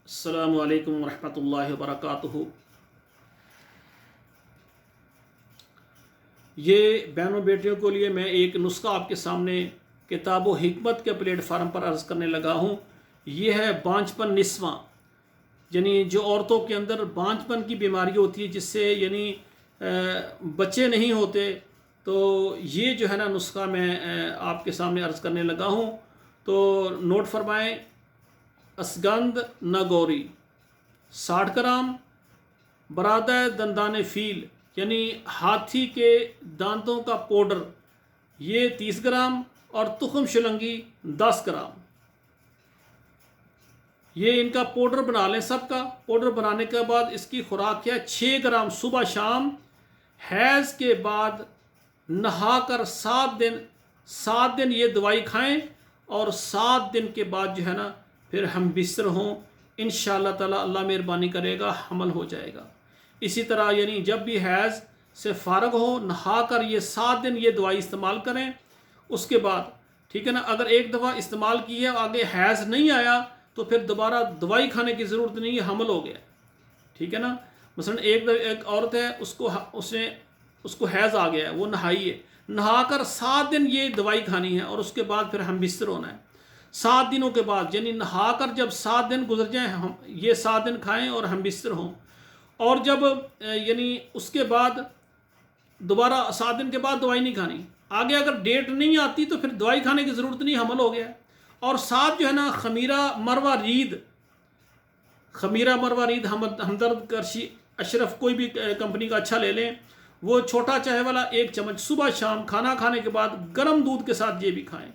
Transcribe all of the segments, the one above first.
अस्सलामु अलैकुम रहमतुल्लाहि व बरकातुहू। ये बहनों बेटियों के लिए मैं एक नुस्खा आपके सामने किताब व हिकमत के प्लेटफार्म पर अर्ज़ करने लगा हूँ। ये है बांझपन निस्वा, यानी जो औरतों के अंदर बांझपन की बीमारी होती है जिससे यानी बच्चे नहीं होते, तो ये जो है ना नुस्खा मैं आपके सामने अर्ज़ करने लगा हूँ। तो नोट फरमाएँ। असगंध नगौरी 60 ग्राम, बरादा दंदान फील यानी हाथी के दांतों का पाउडर ये 30 ग्राम और तुखम शिलंगी 10 ग्राम। ये इनका पाउडर बना लें। सबका पाउडर बनाने के बाद इसकी खुराक है 6 ग्राम सुबह शाम। हैज़ के बाद नहाकर 7 दिन ये दवाई खाएं और 7 दिन के बाद जो है ना फिर हम बिस्तर हों। इंशाअल्लाह ताला अल्लाह मेहरबानी करेगा, हमल हो जाएगा। इसी तरह यानी जब भी हैज़ से फ़ारग हो नहाकर ये 7 दिन ये दवाई इस्तेमाल करें। उसके बाद ठीक है ना, अगर एक दफ़ा इस्तेमाल की है आगे हैज़ नहीं आया तो फिर दोबारा दवाई खाने की ज़रूरत नहीं है, हमल हो गया। ठीक है ना। मसलन एक औरत है, उसको हैज़ आ गया है, वो नहाई है, नहाकर 7 दिन ये दवाई खानी है और उसके बाद फिर हम बिस्तर होना है। 7 दिनों के बाद यानी नहाकर जब 7 दिन गुजर जाएं, हम ये 7 दिन खाएं और हम बिस्तर हों। और जब यानी उसके बाद दोबारा 7 दिन के बाद दवाई नहीं खानी। आगे अगर डेट नहीं आती तो फिर दवाई खाने की ज़रूरत नहीं, हमल हो गया। और साथ जो है ना खमीरा मरवा रीद हमदर्द करशी अशरफ कोई भी कंपनी का अच्छा ले लें, वो छोटा चाय वाला 1 चम्मच सुबह शाम खाना खाने के बाद गर्म दूध के साथ ये भी खाएं।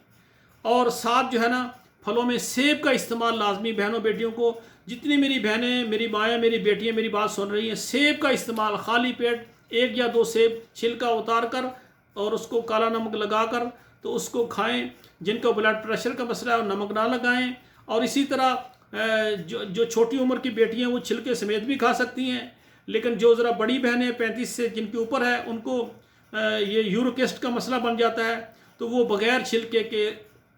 और साथ जो है ना फलों में सेब का इस्तेमाल लाजमी। बहनों बेटियों को, जितनी मेरी बहनें, मेरी माएँ, मेरी बेटियाँ मेरी बात सुन रही हैं, सेब का इस्तेमाल खाली पेट 1 या 2 सेब छिलका उतार कर और उसको काला नमक लगा कर तो उसको खाएं। जिनको ब्लड प्रेशर का मसला है वो नमक ना लगाएं। और इसी तरह जो छोटी उम्र की बेटियाँ वो छिलके समेत भी खा सकती हैं, लेकिन जो ज़रा बड़ी बहनें 35 से जिनके ऊपर है उनको ये यूरिक एसिड का मसला बन जाता है, तो वो बग़ैर छिलके के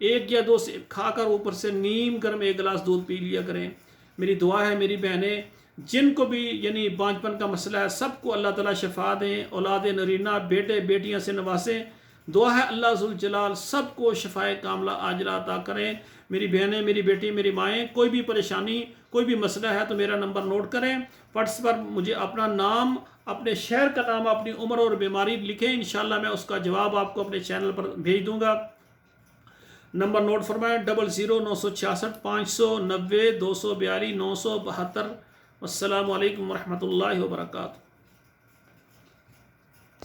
1 या 2 सेब खाकर ऊपर से नीम गर्म 1 गिलास दूध पी लिया करें। मेरी दुआ है मेरी बहनें जिनको भी यानी बांझपन का मसला है सबको अल्लाह ताला शफा दें, औलाद नरीना बेटे बेटियां से नवासें। दुआ है अल्लाह जुल जलाल सबको शफाए कामला आजला अता करें। मेरी बहनें, मेरी बेटी, मेरी माएँ, कोई भी परेशानी, कोई भी मसला है तो मेरा नंबर नोट करें। व्हाट्सएप पर मुझे अपना नाम, अपने शहर का नाम, अपनी उम्र और बीमारी लिखें। इंशाल्लाह मैं उसका जवाब आपको अपने चैनल पर भेज दूँगा। नंबर नोट फरमाएँ 00 966 590 242 972। अस्सलामु अलैकुम वरहमतुल्लाहि वबरकातुहू।